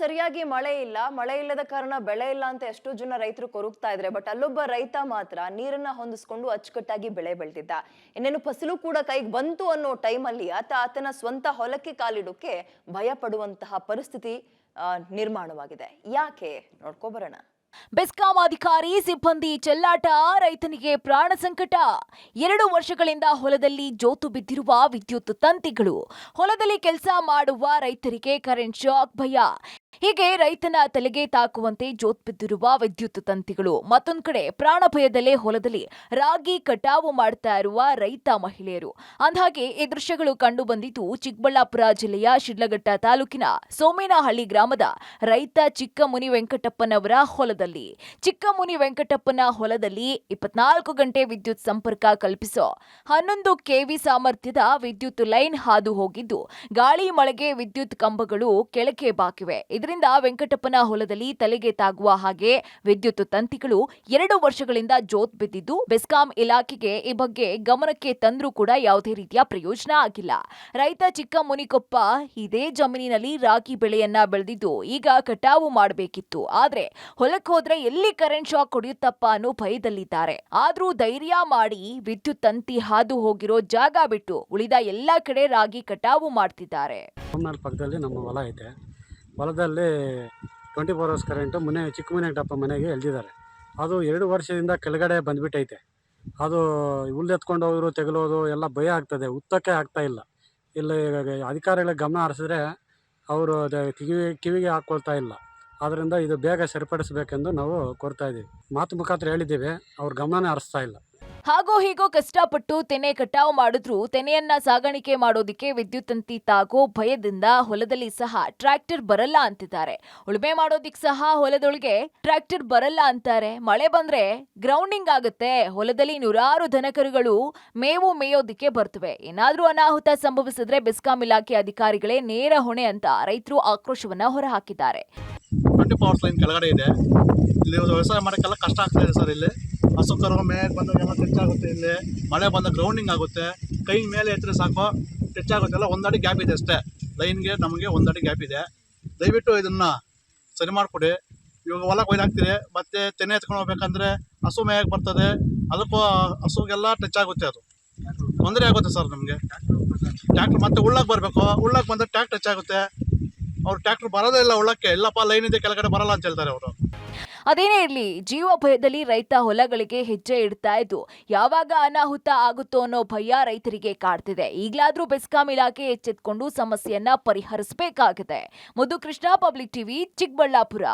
ಸರಿಯಾಗಿ ಮಳೆ ಇಲ್ಲದ ಕಾರಣ ಬೆಳೆ ಇಲ್ಲ ಅಂತ ಎಷ್ಟೋ ಜನ ರೈತರು ಕೊರಗ್ತಾ ಇದ್ರೆ. ಬಟ್ ಅಲ್ಲೊಬ್ಬ ರೈತ ಮಾತ್ರ ನೀರನ್ನ ಹೊಂದಿಸ್ಕೊಂಡು ಅಚ್ಚುಕಟ್ಟಾಗಿ ಬೆಳೆ ಬೆಳೆದಿದ್ದ. ಇನ್ನೇನು ಫಸಲು ಕೂಡ ಕೈಗೆ ಬಂತು ಅನ್ನೋ ಟೈಮಲ್ಲಿ ಆತನ ಸ್ವಂತ ಹೊಲಕ್ಕೆ ಕಾಲಿಡೋಕೆ ಭಯ ಪಡುವಂತಹ ಪರಿಸ್ಥಿತಿ ನಿರ್ಮಾಣವಾಗಿದೆ. ಯಾಕೆ ನೋಡ್ಕೊ ಬರೋಣ. ಬೆಸ್ಕಾಂ ಅಧಿಕಾರಿ ಸಿಬ್ಬಂದಿ ಚೆಲ್ಲಾಟ, ರೈತನಿಗೆ ಪ್ರಾಣ ಸಂಕಟ. 2 ವರ್ಷಗಳಿಂದ ಹೊಲದಲ್ಲಿ ಜೋತು ಬಿದ್ದಿರುವ ವಿದ್ಯುತ್ ತಂತಿಗಳು, ಹೊಲದಲ್ಲಿ ಕೆಲಸ ಮಾಡುವ ರೈತರಿಗೆ ಕರೆಂಟ್ ಶಾಕ್ ಭಯ. ಹೀಗೆ ರೈತನ ತಲೆಗೆ ತಾಕುವಂತೆ ಜೋತ್ ಬಿದ್ದಿರುವ ವಿದ್ಯುತ್ ತಂತಿಗಳು. ಮತ್ತೊಂದು ಕಡೆ ಪ್ರಾಣ ಭಯದಲ್ಲೇ ಹೊಲದಲ್ಲಿ ರಾಗಿ ಕಟಾವು ಮಾಡ್ತಾ ಇರುವ ರೈತ ಮಹಿಳೆಯರು. ಅಂದಹಾಗೆ ಈ ದೃಶ್ಯಗಳು ಕಂಡು ಬಂದಿದ್ದು ಚಿಕ್ಕಬಳ್ಳಾಪುರ ಜಿಲ್ಲೆಯ ಶಿಡ್ಲಘಟ್ಟ ತಾಲೂಕಿನ ಸೋಮೇನಹಳ್ಳಿ ಗ್ರಾಮದ ರೈತ ಚಿಕ್ಕಮುನಿ ವೆಂಕಟಪ್ಪನವರ ಹೊಲದಲ್ಲಿ. ಚಿಕ್ಕಮುನಿ ವೆಂಕಟಪ್ಪನ ಹೊಲದಲ್ಲಿ 24 ಗಂಟೆ ವಿದ್ಯುತ್ ಸಂಪರ್ಕ ಕಲ್ಪಿಸೋ 11 ಕೆವಿ ಸಾಮರ್ಥ್ಯದ ವಿದ್ಯುತ್ ಲೈನ್ ಹಾದು ಹೋಗಿದ್ದು, ಗಾಳಿ ಮಳೆಗೆ ವಿದ್ಯುತ್ ಕಂಬಗಳು ಕೆಳಗೆ ಬಾಗಿವೆ. ಇದರಿಂದ ವೆಂಕಟಪ್ಪನ ಹೊಲದಲ್ಲಿ ತಲೆಗೆ ತಾಗುವ ಹಾಗೆ ವಿದ್ಯುತ್ ತಂತಿಗಳು 2 ವರ್ಷಗಳಿಂದ ಜೋತ್ ಬಿದ್ದಿದ್ದು, ಬೆಸ್ಕಾಂ ಇಲಾಖೆಗೆ ಈ ಬಗ್ಗೆ ಗಮನಕ್ಕೆ ತಂದ್ರೂ ಕೂಡ ಯಾವುದೇ ರೀತಿಯ ಪ್ರಯೋಜನ ಆಗಿಲ್ಲ. ರೈತ ಚಿಕ್ಕಮುನಿಕೊಪ್ಪ ಇದೇ ಜಮೀನಿನಲ್ಲಿ ರಾಗಿ ಬೆಳೆಯನ್ನ ಬೆಳೆದಿದ್ದು, ಈಗ ಕಟಾವು ಮಾಡಬೇಕಿತ್ತು. ಆದ್ರೆ ಹೊಲಕ್ಕೆ ಹೋದ್ರೆ ಎಲ್ಲಿ ಕರೆಂಟ್ ಶಾಕ್ ಹೊಡೆಯುತ್ತಪ್ಪ ಅನ್ನೋ ಭಯದಲ್ಲಿದ್ದಾರೆ. ಆದ್ರೂ ಧೈರ್ಯ ಮಾಡಿ ವಿದ್ಯುತ್ ತಂತಿ ಹಾದು ಹೋಗಿರೋ ಜಾಗ ಬಿಟ್ಟು ಉಳಿದ ಎಲ್ಲಾ ಕಡೆ ರಾಗಿ ಕಟಾವು ಮಾಡ್ತಿದ್ದಾರೆ. ಪಕ್ಕದಲ್ಲಿ ನಮ್ಮ ಹೊಲ ಐತೆ. ಹೊಲದಲ್ಲಿ 24 ಅವರ್ಸ್ ಕರೆಂಟು ಚಿಕ್ಕಮುನಿ ವೆಂಕಟಪ್ಪ ಮನೆಗೆ ಎಳೆದಿದ್ದಾರೆ. ಅದು 2 ವರ್ಷದಿಂದ ಕೆಳಗಡೆ ಬಂದ್ಬಿಟ್ಟೈತೆ. ಅದು ಹುಲ್ಲು ಹೋದ್ರು ತೆಗಲೋದು ಎಲ್ಲ ಭಯ ಆಗ್ತದೆ. ಉತ್ತಕ್ಕೆ ಆಗ್ತಾ ಇಲ್ಲ. ಇಲ್ಲಿ ಅಧಿಕಾರಿಗಳ ಗಮನ ಹರಿಸಿದ್ರೆ ಅವರು ಕಿವಿಗೆ ಹಾಕ್ಕೊಳ್ತಾ ಇಲ್ಲ. ಆದ್ದರಿಂದ ಇದು ಬೇಗ ಸರಿಪಡಿಸಬೇಕೆಂದು ನಾವು ಕೋರ್ತಾ ಇದ್ದೀವಿ. ಮಾತು ಮುಖಾಂತರ ಹೇಳಿದ್ದೀವಿ, ಅವ್ರ ಗಮನನೇ ಹರಿಸ್ತಾ ಇಲ್ಲ. ಹಾಗೋ ಹೀಗೋ ಕಷ್ಟಪಟ್ಟು ತೆನೆ ಕಟಾವು ಮಾಡಿದ್ರು ತೆನೆಯನ್ನ ಸಾಗಾಣಿಕೆ ಮಾಡೋದಿಕ್ಕೆ ವಿದ್ಯುತ್ ತಂತಿ ತಾಗೋ ಭಯದಿಂದ ಹೊಲದಲ್ಲಿ ಸಹ ಟ್ರ್ಯಾಕ್ಟರ್ ಬರಲ್ಲ ಅಂತಿದ್ದಾರೆ. ಉಳುಮೆ ಮಾಡೋದಿಕ್ ಸಹ ಹೊಲದೊಳಗೆ ಟ್ರ್ಯಾಕ್ಟರ್ ಬರಲ್ಲ ಅಂತಾರೆ. ಮಳೆ ಬಂದ್ರೆ ಗ್ರೌಂಡಿಂಗ್ ಆಗುತ್ತೆ. ಹೊಲದಲ್ಲಿ ನೂರಾರು ದನಕರುಗಳು ಮೇವು ಮೇಯೋದಿಕ್ಕೆ ಬರ್ತವೆ. ಏನಾದ್ರೂ ಅನಾಹುತ ಸಂಭವಿಸಿದ್ರೆ ಬೆಸ್ಕಾಂ ಇಲಾಖೆ ಅಧಿಕಾರಿಗಳೇ ನೇರ ಹೊಣೆ ಅಂತ ರೈತರು ಆಕ್ರೋಶವನ್ನ ಹೊರಹಾಕಿದ್ದಾರೆ. 24 ಅವರ್ಸ್ ಲೈನ್ ಕೆಳಗಡೆ ಇದೆ. ಇಲ್ಲಿ ವ್ಯವಸಾಯ ಮಾಡೋಕ್ಕೆಲ್ಲ ಕಷ್ಟ ಆಗ್ತಾ ಇದೆ ಸರ್. ಇಲ್ಲಿ ಹಸು ಕರು ಮೇಯಕ್ಕೆ ಬಂದಾಗೆಲ್ಲ ಟೆಚ್ಚಾಗುತ್ತೆ. ಇಲ್ಲಿ ಮಳೆ ಬಂದಾಗ ಗ್ರೌಂಡಿಂಗ್ ಆಗುತ್ತೆ. ಕೈ ಮೇಲೆ ಎತ್ತರೆ ಸಾಕು ಟೆಚ್ಚಾಗುತ್ತೆ. ಎಲ್ಲ 1 ಅಡಿ ಗ್ಯಾಪ್ ಇದೆ ಅಷ್ಟೇ. ಲೈನ್ಗೆ ನಮಗೆ 1 ಅಡಿ ಗ್ಯಾಪ್ ಇದೆ. ದಯವಿಟ್ಟು ಇದನ್ನು ಸರಿ ಮಾಡಿಕೊಡಿ. ಇವಾಗ ಹೊಲಕ್ಕೆ ಒಯ್ದಾಕ್ತೀರಿ, ಮತ್ತೆ ತೆನೆ ಎತ್ಕೊಂಡು ಹೋಗ್ಬೇಕಂದ್ರೆ ಹಸು ಮೇಯಕ್ಕೆ ಬರ್ತದೆ. ಅದಕ್ಕೂ ಹಸುಗೆಲ್ಲ ಟಚ್ ಆಗುತ್ತೆ. ಅದು ತೊಂದರೆ ಆಗುತ್ತೆ ಸರ್ ನಮಗೆ. ಟ್ಯಾಕ್ಟ್ರ್ ಮತ್ತೆ ಉಳ್ಳಕ್ಕೆ ಬರಬೇಕು. ಉಳ್ಳಕ್ಕೆ ಬಂದರೆ ಟ್ಯಾಕ್ಟ್ರ್ ಟಚ್ ಆಗುತ್ತೆ. ಅವ್ರು ಟ್ಯಾಕ್ಟ್ರ್ ಬರೋದೇ ಇಲ್ಲ ಉಳ್ಳಕ್ಕೆ. ಎಲ್ಲಪ್ಪ ಲೈನ್ ಇದೆ ಕೆಳಗಡೆ ಬರಲ್ಲ ಅಂತ ಹೇಳ್ತಾರೆ ಅವರು. ಅದೇನೇ ಇರಲಿ, ಜೀವ ಭಯದಲ್ಲಿ ರೈತ ಹೊಲಗಳಿಗೆ ಹೆಜ್ಜೆ ಇಡ್ತಾ ಇದ್ದು, ಯಾವಾಗ ಅನಾಹುತ ಆಗುತ್ತೋ ಅನ್ನೋ ಭಯ ರೈತರಿಗೆ ಕಾಡ್ತಿದೆ. ಈಗಲಾದ್ರೂ ಬೆಸ್ಕಾಂ ಇಲಾಖೆ ಎಚ್ಚೆತ್ಕೊಂಡು ಸಮಸ್ಯೆಯನ್ನ ಪರಿಹರಿಸಬೇಕಾಗಿದೆ. ಮುದ್ದು ಕೃಷ್ಣ, ಪಬ್ಲಿಕ್ ಟಿವಿ, ಚಿಕ್ಕಬಳ್ಳಾಪುರ.